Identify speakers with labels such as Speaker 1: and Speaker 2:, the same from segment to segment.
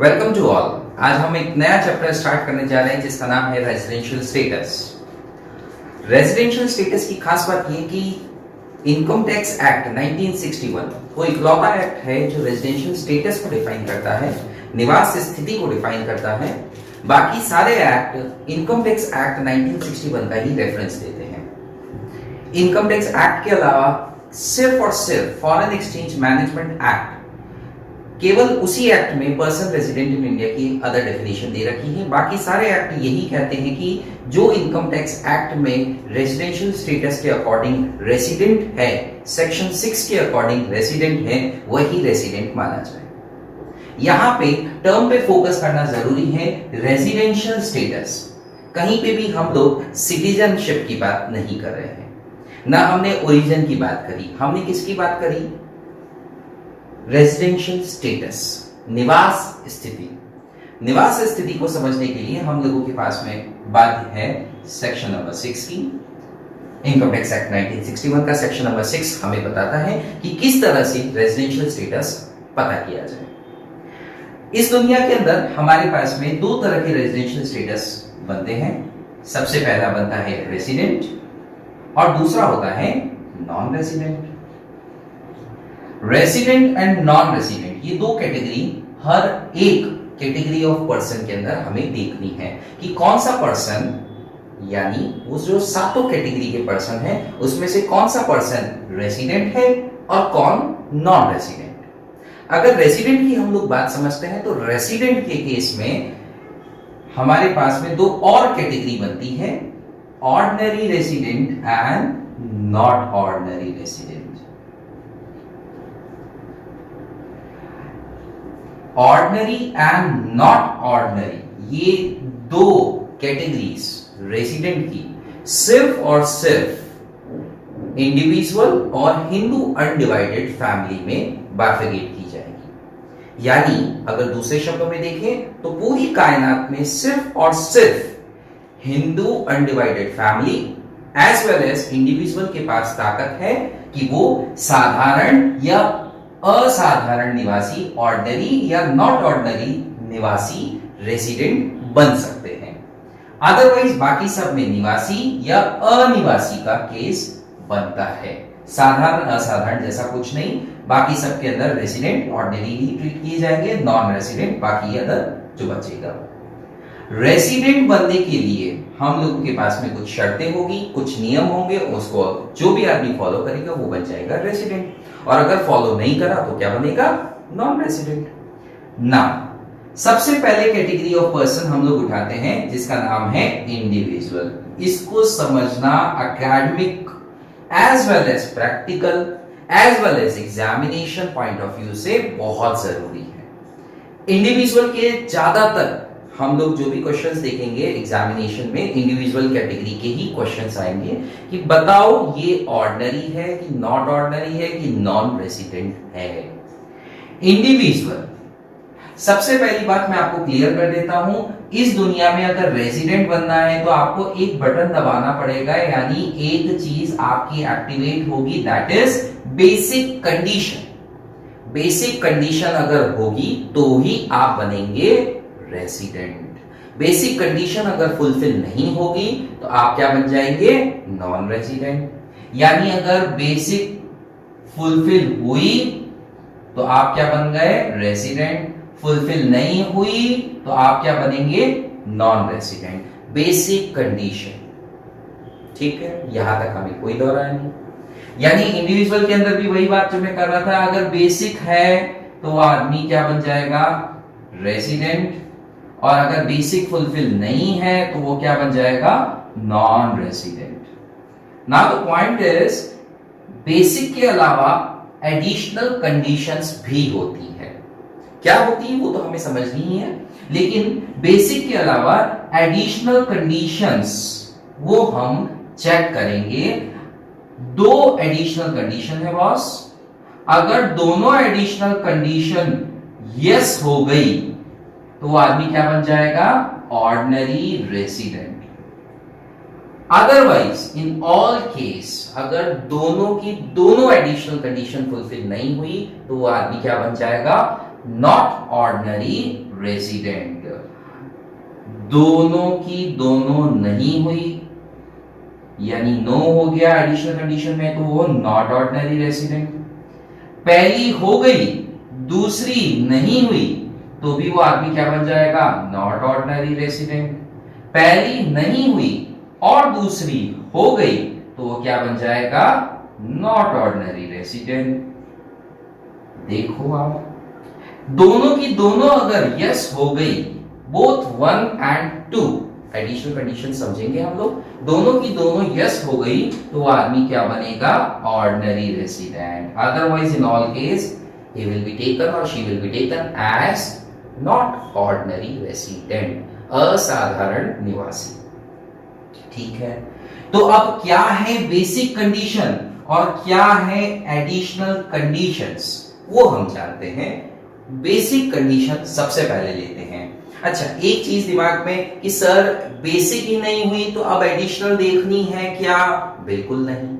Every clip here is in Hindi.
Speaker 1: Welcome to all. आज हम एक नया चैप्टर स्टार्ट करने जा रहे हैं जिसका नाम है रेजिडेंशियल स्टेटस। रेजिडेंशियल स्टेटस की खास बात यह कि इनकम टैक्स एक्ट 1961 वो इकलौता एक्ट है जो रेजिडेंशियल स्टेटस को डिफाइन करता है, निवास स्थिति को डिफाइन करता है। बाकी सारे एक्ट इनकम टैक्स एक्ट 1961 का ही रेफरेंस देते हैं। इनकम टैक्स एक्ट के अलावा सिर्फ और सिर्फ फॉरेन एक्सचेंज मैनेजमेंट एक्ट, केवल उसी एक्ट में पर्सन रेजिडेंट इन इंडिया की अदर डेफिनेशन दे रखी है। बाकी सारे एक्ट यही कहते हैं कि जो इनकम टैक्स एक्ट में रेजिडेंशियल स्टेटस के अकॉर्डिंग रेसिडेंट है, सेक्शन 6 के अकॉर्डिंग रेसिडेंट है, वही रेसिडेंट माना जाए। यहां पे टर्म पे फोकस करना जरूरी है, रेजिडेंशियल स्टेटस। कहीं पे भी हम लोग सिटीजनशिप की बात नहीं कर रहे हैं, ना हमने ओरिजिन की बात करी। हमने किसकी बात करी? रेजिडेंशियल स्टेटस, निवास स्थिति। निवास स्थिति को समझने के लिए हम लोगों के पास में बात है सेक्शन नंबर 6 की। इनकम टैक्स एक्ट 1961 का सेक्शन नंबर 6 हमें बताता है कि किस तरह से रेजिडेंशियल स्टेटस पता किया जाए। इस दुनिया के अंदर हमारे पास में दो तरह के रेजिडेंशियल स्टेटस बनते हैं। सबसे पहला बनता है रेसिडेंट और दूसरा होता है non resident. Resident and non resident, ये दो कैटेगरी हर एक कैटेगरी ऑफ पर्सन के अंदर हमें देखनी है कि कौन सा पर्सन, यानी वो जो सातों कैटेगरी के पर्सन है उसमें से कौन सा पर्सन रेसिडेंट है और कौन नॉन रेसिडेंट। अगर रेसिडेंट की हम लोग बात समझते हैं तो रेसिडेंट के केस में हमारे पास में दो और कैटेगरी बनती है, ordinary resident and not ordinary resident. Ordinary and not ordinary, ये दो कैटेगरीज रेसिडेंट की सिर्फ और सिर्फ इंडिविजुअल और हिंदू अनडिवाइडेड फैमिली में बाइफरकेट की जाएगी। यानी अगर दूसरे शब्दों में देखें तो पूरी कायनात में सिर्फ और सिर्फ Hindu undivided family as well as individual के पास ताकत है कि वो साधारण या असाधारण निवासी, ऑर्डिनरी या नॉट ऑर्डिनरी निवासी रेसिडेंट बन सकते हैं। अदरवाइज बाकी सब में निवासी या अनिवासी का केस बनता है। साधारण असाधारण जैसा कुछ नहीं, बाकी सब के अंदर रेसिडेंट ऑर्डिनरी ही ट्रीट किए जाएंगे, नॉन रेसिडेंट बाकी अदर जो बचेगा। रेसिडेंट बनने के लिए हम लोगों के पास में कुछ शर्तें होगी, कुछ नियम होंगे, उसको जो भी आदमी फॉलो करेगा वो बन जाएगा रेसिडेंट, और अगर फॉलो नहीं करा तो क्या बनेगा? Non resident. ना सबसे पहले कैटेगरी ऑफ पर्सन हम लोग उठाते हैं जिसका नाम है इंडिविजुअल। इसको समझना academic as well as practical as well as examination point of view से बहुत जरूरी है। इंडिविजुअल के ज्यादातर हम लोग जो भी क्वेश्चंस देखेंगे एग्जामिनेशन में, इंडिविजुअल कैटेगरी के ही क्वेश्चंस आएंगे कि बताओ ये ऑर्डिनरी है कि नॉट ऑर्डिनरी है कि नॉन रेसिडेंट है। इंडिविजुअल, सबसे पहली बात मैं आपको क्लियर कर देता हूं, इस दुनिया में अगर रेसिडेंट बनना है तो आपको एक बटन दबाना पड़ेगा, यानी एक चीज आपकी एक्टिवेट होगी, that is basic condition. Basic condition अगर होगी तो ही आप बनेंगे रेसिडेंट। बेसिक कंडीशन अगर फुलफिल नहीं होगी तो आप क्या बन जाएंगे? Non resident. यानी अगर बेसिक फुलफिल हुई तो आप क्या बन गए? रेसिडेंट। फुलफिल नहीं हुई तो आप क्या बनेंगे? Non resident. बेसिक कंडीशन, ठीक है, यहां तक हमें कोई दौरा नहीं। यानी इंडिविजुअल के अंदर भी वही बात जो मैं कर रहा था, अगर बेसिक है तो आदमी क्या बन जाएगा? रेसिडेंट, और अगर बेसिक फुलफिल नहीं है तो वो क्या बन जाएगा? Non resident. Now the point is, basic के अलावा एडिशनल कंडीशंस भी होती है। क्या होती है वो तो हमें समझनी ही है, लेकिन बेसिक के अलावा एडिशनल कंडीशंस वो हम चेक करेंगे। दो एडिशनल कंडीशन है बॉस, अगर दोनों एडिशनल कंडीशन यस हो गई तो वो आदमी क्या बन जाएगा? Ordinary resident. Otherwise in all case अगर दोनों की दोनों एडिशनल कंडीशन फुलफिल नहीं हुई तो वो आदमी क्या बन जाएगा? Not ordinary resident. दोनों की दोनों नहीं हुई, यानी नो हो गया एडिशनल कंडीशन में, तो वो नॉट ऑर्डिनरी रेसिडेंट। पहली हो गई, दूसरी नहीं हुई, तो भी वो आदमी क्या बन जाएगा? Not ordinary resident. पहली नहीं हुई और दूसरी हो गई, तो वो क्या बन जाएगा? Not ordinary resident. देखो आप, दोनों की दोनों अगर यस हो गई, बोथ 1 and 2, एडिशनल कंडीशन समझेंगे हम लोग, दोनों की दोनों यस हो गई, तो वो आदमी क्या बनेगा? Ordinary resident. Otherwise in all case he will be taken or she will be taken as not ordinary resident, असाधारण निवासी। ठीक है, तो अब क्या है बेसिक कंडीशन और क्या है एडिशनल कंडीशंस, वो हम जानते हैं। बेसिक कंडीशन सबसे पहले लेते हैं। अच्छा, एक चीज दिमाग में कि सर बेसिक ही नहीं हुई तो अब एडिशनल देखनी है क्या? बिल्कुल नहीं।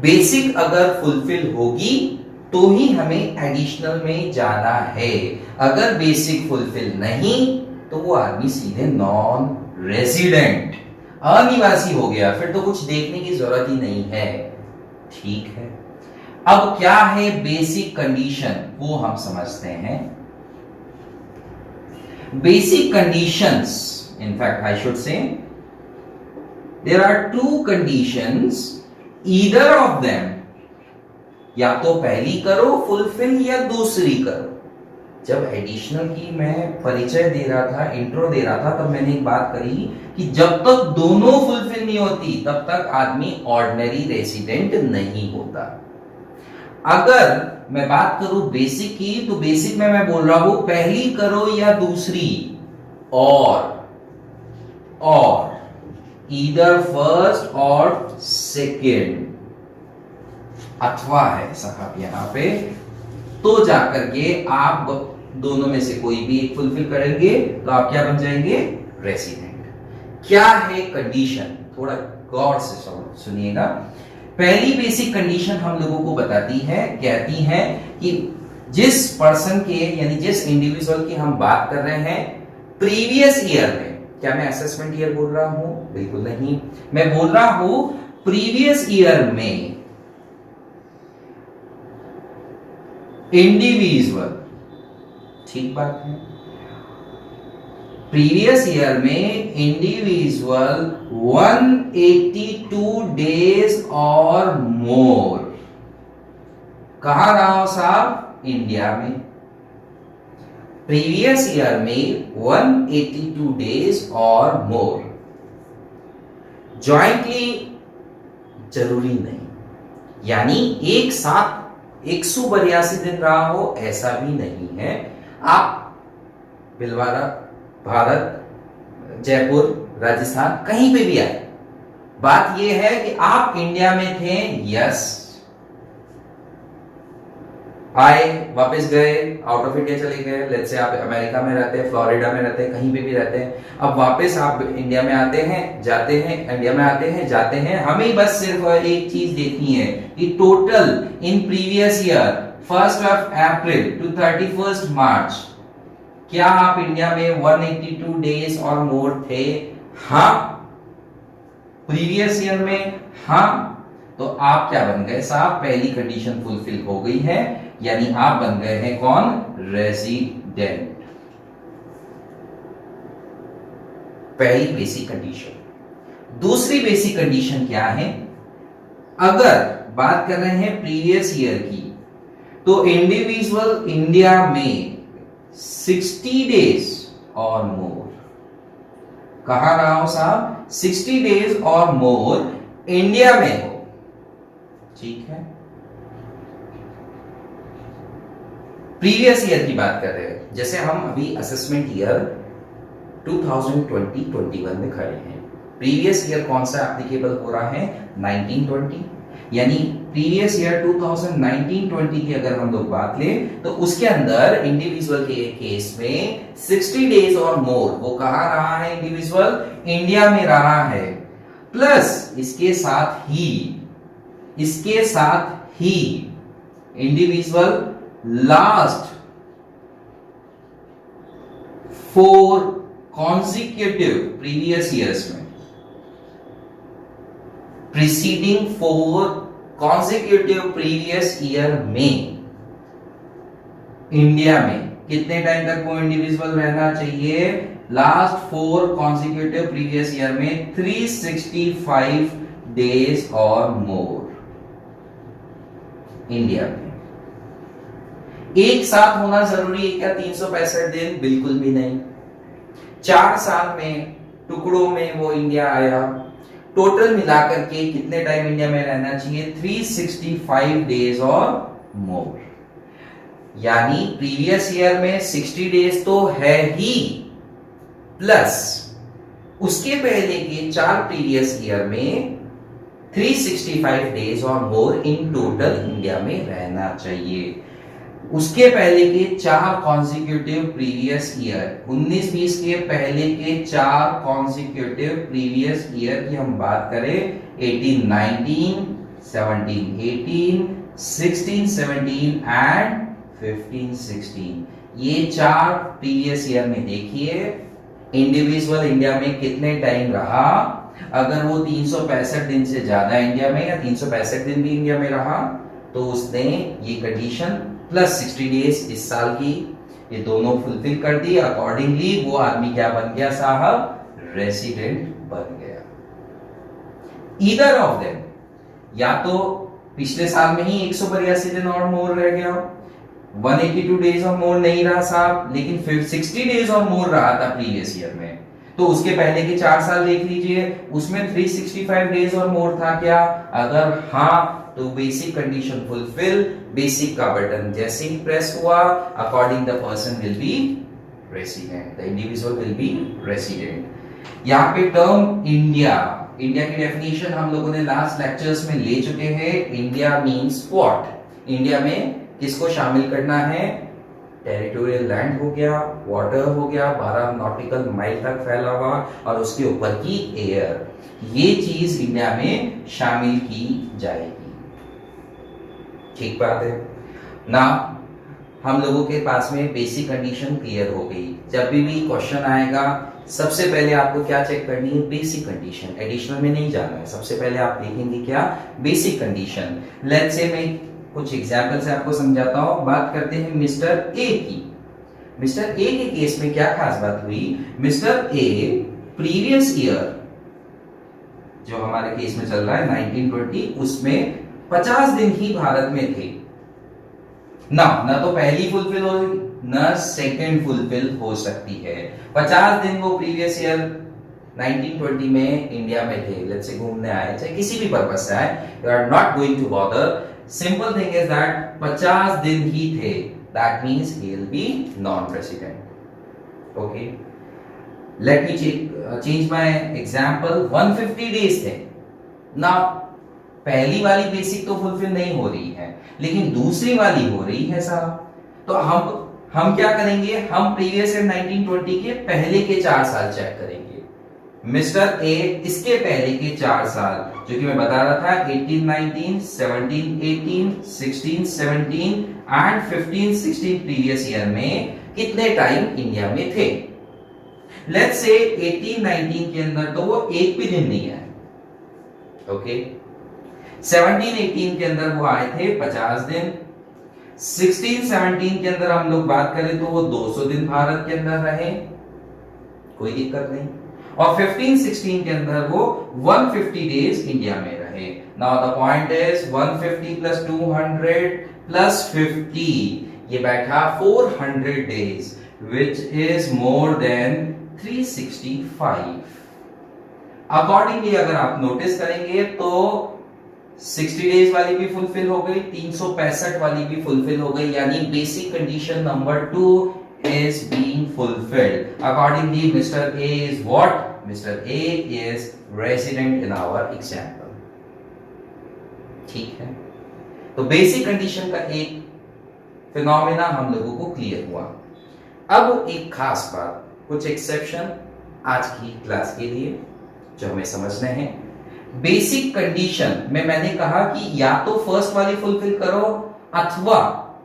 Speaker 1: बेसिक अगर फुलफिल होगी तो ही हमें एडिशनल में जाना है। अगर बेसिक फुलफिल नहीं तो वो आदमी सीधे नॉन रेजिडेंट, अनिवासी हो गया, फिर तो कुछ देखने की जरूरत ही नहीं है। ठीक है, अब क्या है बेसिक कंडीशन, वो हम समझते हैं। Basic conditions, in fact I should say there are two conditions, either of them, या तो पहली करो फुलफिल या दूसरी करो। जब एडिशनल की मैं परिचय दे रहा था, इंट्रो दे रहा था, तब मैंने एक बात करी कि जब तक दोनों फुलफिल नहीं होती तब तक आदमी ऑर्डिनरी रेसिडेंट नहीं होता। अगर मैं बात करूं बेसिक की, तो बेसिक में मैं बोल रहा हूं पहली करो या दूसरी, और ईदर फर्स्ट और सेकेंड, अथवा है साहब यहां पे, तो जाकर के आप दोनों में से कोई भी एक फुलफिल करेंगे तो आप क्या बन जाएंगे? रेसिडेंट। क्या है कंडीशन, थोड़ा गौर से सुनिएगा। पहली बेसिक कंडीशन हम लोगों को बताती है, कहती है कि जिस पर्सन के, यानी जिस इंडिविजुअल की हम बात कर रहे हैं, प्रीवियस ईयर में, क्या मैं असेसमेंट ईयर बोल रहा हूं? बिल्कुल नहीं, मैं बोल रहा हूं प्रीवियस ईयर में इंडिविजुअल, ठीक बात है, प्रीवियस ईयर में इंडिविजुअल 182 डेज और मोर, कहां रहा हो साहब? इंडिया में। प्रीवियस ईयर में 182 डेज और मोर, जॉइंटली जरूरी नहीं, यानी एक साथ 182 दिन रहा हो ऐसा भी नहीं है। आप भिलवाड़ा, भारत, जयपुर, राजस्थान, कहीं पे भी आए, बात यह है कि आप इंडिया में थे, यस, आए, वापस गए, आउट ऑफ इंडिया चले गए, लेट्स से आप अमेरिका में रहते हैं, फ्लोरिडा में रहते हैं, कहीं पे भी रहते हैं, अब वापस आप इंडिया में आते हैं, जाते हैं, इंडिया में आते हैं, जाते हैं, हमें बस सिर्फ एक चीज देखनी है कि total in previous year 1st of April to 31st March क्या आप इंडिया में 182 डेज और मोर थे? हाँ, प्रीवियस ईयर में हाँ, तो आप क्या बन गए साहब? पहली कंडीशन फुलफिल हो गई है, यानी आप बन गए हैं कौन? रेजिडेंट। पहली बेसिक कंडीशन। दूसरी बेसिक कंडीशन क्या है? अगर बात कर रहे हैं प्रीवियस ईयर की, तो इंडिविजुअल इंडिया में 60 डेज और मोर, कहां रहा हो साहब? 60 डेज और मोर इंडिया में हो, ठीक है। प्रीवियस ईयर की बात कर रहे हैं, जैसे हम अभी असेसमेंट ईयर 2020-21 में खड़े हैं। प्रीवियस ईयर कौन सा एप्लीकेबल हो रहा है? 1920, यानी प्रीवियस ईयर 2019-20 की अगर हम लोग बात लें तो उसके अंदर इंडिविजुअल के केस में 60 डेज और मोर, वो कहां रहा है? इंडिविजुअल इंडिया में रहा है, प्लस इसके साथ ही individual last 4 consecutive previous years में, प्रीसीडिंग 4 कॉन्जिक्यूटिव प्रीवियस ईयर में इंडिया में कितने टाइम तक वो इंडिविजुअल रहना चाहिए? लास्ट 4 कॉन्जिक्यूटिव प्रीवियस ईयर में 365 डेज और मोर इंडिया में। एक साथ होना जरूरी है क्या 365 दिन? बिल्कुल भी नहीं। 4 साल में टुकड़ों में वो इंडिया आया। टोटल मिलाकर के कितने टाइम इंडिया में रहना चाहिए? 365 डेज और मोर। यानी प्रीवियस ईयर में 60 डेज तो है ही, प्लस उसके पहले के 4 प्रीवियस ईयर में 365 डेज और मोर इन टोटल इंडिया में रहना चाहिए। उसके पहले के 4 कॉन्जिक्यूटिव प्रीवियस ईयर, 19-20 के पहले के 4 कॉन्जिक्यूटिव प्रीवियस ईयर की हम बात करें, 18-19, 17-18, 16-17 एंड 15-16, ये 4 प्रीवियस ईयर में देखिए इंडिविजुअल इंडिया में कितने टाइम रहा। अगर वो 365 दिन से ज्यादा इंडिया में या 365 दिन भी इंडिया में रहा तो उसने ये कंडीशन प्लस 60 डेज इस साल की ये दोनों फुलफिल कर दी। अकॉर्डिंगली वो आदमी क्या बन गया साहब? रेसिडेंट बन गया। ईदर ऑफ देम, या तो पिछले साल में ही 182 दिन और मोर रह गया, 182 डेज और मोर नहीं रहा साहब, लेकिन फिर 60 डेज और मोर रहा था प्रीवियस ईयर में, तो उसके पहले के 4 साल देख लीजिए, उसमें 365 डेज और मोर था क्या? अगर हाँ तो बेसिक कंडीशन फुलफिल। बेसिक का बटन जैसे ही प्रेस हुआ, according the person will be resident, the individual will be resident. यहाँ पे टर्म इंडिया, इंडिया की डेफिनेशन हम लोगों ने लास्ट लेक्चर्स में ले चुके हैं। India means what? इंडिया में किसको शामिल करना है? टेरिटोरियल लैंड हो गया, वाटर हो गया, 12 नॉटिकल माइल तक फैला हुआ, और उसके ऊपर की एयर, ये चीज इंडिया में शामिल की जाएगी। ठीक बात है ना? हम लोगों के पास में बेसिक कंडीशन क्लियर हो गई। जब भी क्वेश्चन आएगा सबसे पहले आपको क्या चेक करनी है? Basic condition. एडिशनल में नहीं जाना है, सबसे पहले आप देखेंगे क्या? Basic condition. लेट्स से मैं कुछ एग्जाम्पल से आपको समझाता हूं। बात करते हैं मिस्टर ए की। मिस्टर ए के केस में क्या खास बात हुई? मिस्टर ए प्रीवियस ईयर जो हमारे केस में चल रहा है 1920, उसमें 50 दिन ही भारत में थे ना तो पहली फुलफिल हो ना सेकंड फुलफिल हो सकती है। 50 दिन वो प्रीवियस ईयर 1920 में इंडिया में थे, लेट्स से घूमने आए, चाहे किसी भी पर्पस से आए, you are not going to bother. Simple thing is that 50 दिन ही थे, that means he will be non resident. Okay, let me change my example. 150 days थे ना, पहली वाली बेसिक तो फुलफिल नहीं हो रही है, लेकिन दूसरी वाली हो रही है साहब। तो हम क्या करेंगे? हम प्रीवियस ईयर 1920 के पहले के 4 साल चेक करेंगे। मिस्टर ए इसके पहले के 4 साल जो कि मैं बता रहा था 18-19, 17-18, 16-17 एंड 15-16 प्रीवियस ईयर में कितने टाइम इंडिया में थे। लेट्स से 18-19 के अंदर तो वो एक भी दिन नहीं आए। ओके, 17-18 के अंदर वो आए थे 50 दिन। 16-17 के अंदर हम लोग बात करें तो वो 200 दिन भारत के अंदर रहे, कोई दिक्कत नहीं। और 15-16 के अंदर वो 150 डेज इंडिया में रहे। Now the point is 150 plus 200 plus 50, ये बैठा 400 days, which is more than 365। Accordingly अगर आप नोटिस करेंगे तो 60 डेज वाली भी फुलफिल हो गई, 365 वाली भी फुलफिल हो गई, यानी basic condition number 2 is being fulfilled. Accordingly, Mr. A is what? Mr. A is resident in our example. ठीक है, तो बेसिक कंडीशन का एक फिनोमेना हम लोगों को क्लियर हुआ। अब एक खास बात, कुछ एक्सेप्शन आज की क्लास के लिए जो हमें समझने हैं। बेसिक कंडीशन में मैंने कहा कि या तो फर्स्ट वाली फुलफिल करो अथवा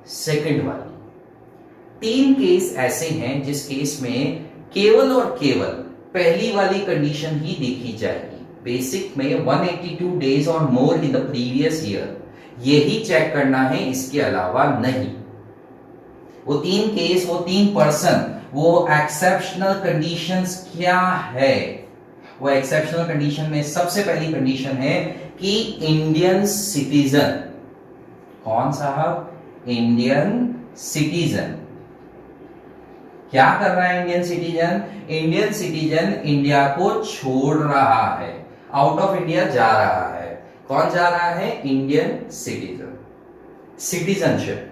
Speaker 1: सेकंड वाली। तीन केस ऐसे हैं जिस केस में केवल और केवल पहली वाली कंडीशन ही देखी जाएगी। बेसिक में 182 डेज और मोर इन द प्रीवियस ईयर, यही चेक करना है, इसके अलावा नहीं। वो तीन केस, वो तीन पर्सन, वो एक्सेप्शनल कंडीशंस क्या है? वो एक्सेप्शनल कंडीशन में सबसे पहली कंडीशन है कि इंडियन सिटीजन। कौन साहब? Indian citizen. क्या कर रहा है Indian citizen? Indian citizen India को छोड़ रहा है, आउट ऑफ इंडिया जा रहा है। कौन जा रहा है? Indian citizen. सिटीजनशिप,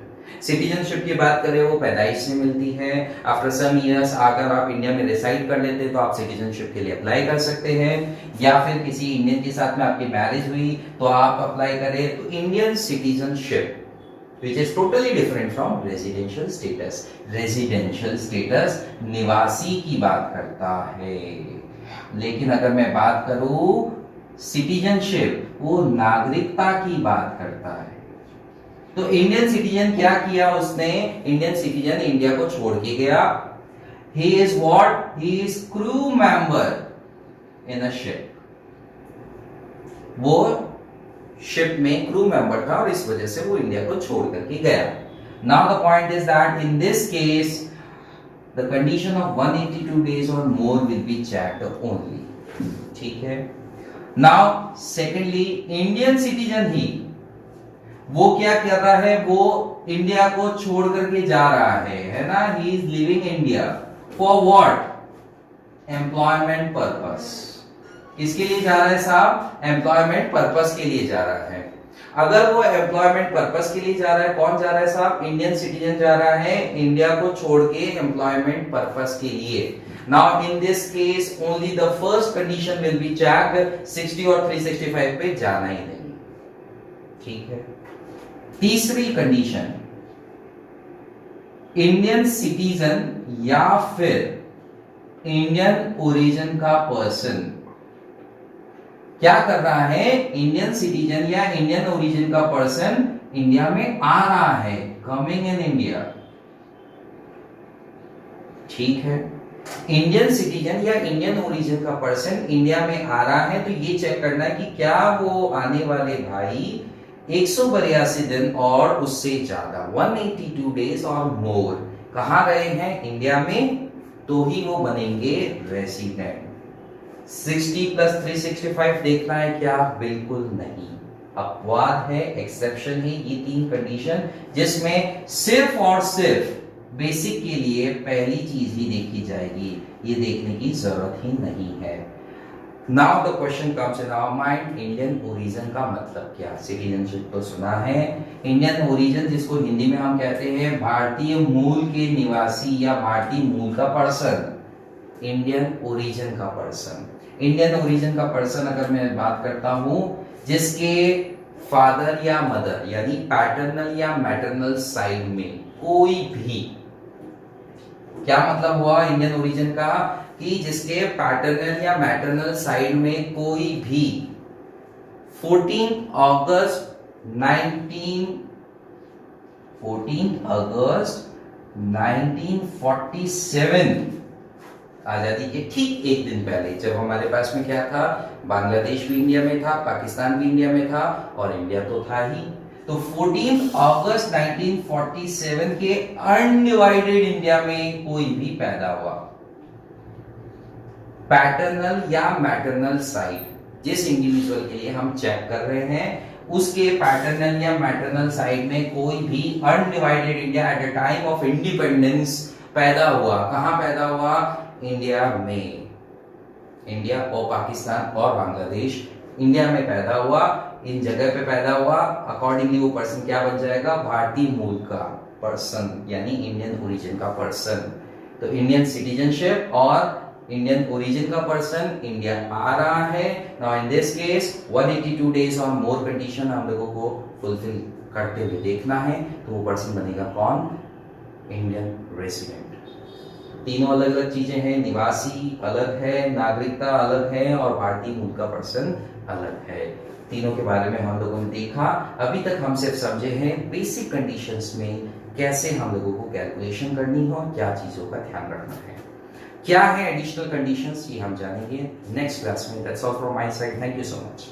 Speaker 1: सिटीजनशिप की बात करें वो पैदाइश से मिलती है। आफ्टर सम इयर्स अगर आप इंडिया में रिसाइड कर लेते तो आप सिटीजनशिप के लिए अप्लाई कर सकते हैं, या फिर किसी इंडियन के साथ में आपकी मैरिज हुई तो आप अप्लाई करें। तो Indian citizenship which is totally different from residential status. Residential status निवासी की बात करता है, लेकिन अगर मैं बात करूं सिटीजनशिप, वो नागरिकता की बात करता है। तो इंडियन सिटीजन क्या किया उसने? इंडियन सिटीजन इंडिया को छोड़ के गया। He is what? He is crew member in a ship. वो शिप में क्रू मेंबर था और इस वजह से वो इंडिया को छोड़ करके गया। Now the point is that in this case the condition of 182 days और more will be checked only. ठीक है। नाउ सेकेंडली, इंडियन सिटीजन ही वो क्या कर रहा है? वो इंडिया को छोड़ करके जा रहा है ना? He is living India for what? Employment purpose. किसके लिए जा रहा है साहब? एम्प्लॉयमेंट पर्पस के लिए जा रहा है। अगर वो एम्प्लॉयमेंट पर्पस के लिए जा रहा है, कौन जा रहा है साहब? इंडियन सिटीजन जा रहा है इंडिया को छोड़ के एम्प्लॉयमेंट पर्पस के लिए। Now in this case only the first condition will be checked, 60 और 365 पे जाना ही नहीं। ठीक है। तीसरी कंडीशन, इंडियन सिटीजन या फिर इंडियन ओरिजिन का पर्सन क्या कर रहा है? इंडियन सिटीजन या इंडियन ओरिजिन का पर्सन इंडिया में आ रहा है, कमिंग इन इंडिया। ठीक है। इंडियन सिटीजन या इंडियन ओरिजिन का पर्सन इंडिया में आ रहा है, तो ये चेक करना है कि क्या वो आने वाले भाई 182 दिन और उससे ज्यादा 182 डेज और मोर कहां रहे हैं? इंडिया में, तो ही वो बनेंगे रेसिडेंट। 60 प्लस 365 देखना है क्या? बिल्कुल नहीं। अपवाद है, एक्सेप्शन है ये तीन कंडीशन, जिसमें सिर्फ और सिर्फ बेसिक के लिए पहली चीज ही देखी जाएगी, ये देखने की जरूरत ही नहीं है। Now the question comes in our mind, Indian origin का मतलब क्या? सिटीजनशिप तो सुना है, इंडियन ओरिजिन जिसको हिंदी में हम कहते हैं भारतीय मूल के निवासी या भारतीय मूल का पर्सन, इंडियन ओरिजिन का पर्सन। इंडियन ओरिजिन का पर्सन अगर मैं बात करता हूं जिसके फादर या मदर यानी पैटर्नल या मैटरनल साइड में कोई भी, क्या मतलब हुआ इंडियन ओरिजिन का? कि जिसके पैटर्नल या मैटरनल साइड में कोई भी 14 अगस्त 1947 आजादी के ठीक एक दिन पहले, जब हमारे पास में क्या था? बांग्लादेश भी इंडिया में था, पाकिस्तान भी इंडिया में था और इंडिया तो था ही। तो 14 अगस्त 1947 के अनडिवाइडेड इंडिया में कोई भी पैदा हुआ, पैटर्नल या मैटरनल साइड जिस इंडिविजुअल के लिए हम चेक कर रहे हैं, उसके पैटर्नल या मैटरनल साइड में कोई भी undivided India at the time of independence पैदा हुआ। कहां पैदा हुआ? इंडिया में। इंडिया और पाकिस्तान और बांग्लादेश इंडिया में पैदा हुआ, इन जगह पे पैदा हुआ, अकॉर्डिंगली वो पर्सन क्या बन जाएगा? भारतीय मूल का पर्सन यानी इंडियन ओरिजिन का पर्सन। तो इंडियन सिटीजनशिप और इंडियन ओरिजिन का पर्सन इंडिया आ रहा है। Now in this case 182 days और मोर कंडीशन हम लोगों को फुलफिल करते हुए देखना है, तो वो पर्सन बनेगा कौन? Indian resident. तीनों अलग अलग चीजें हैं, निवासी अलग है, नागरिकता अलग है और भारतीय मूल का पर्सन अलग है। तीनों के बारे में हम लोगों ने देखा। अभी तक हम सिर्फ समझे हैं बेसिक कंडीशंस में कैसे हम लोगों को कैलकुलेशन करनी हो, क्या चीज़ों का ध्यान रखना है, क्या है एडिशनल कंडीशंस, ये हम जानेंगे नेक्स्ट क्लास में। That's all from my side, thank you so much.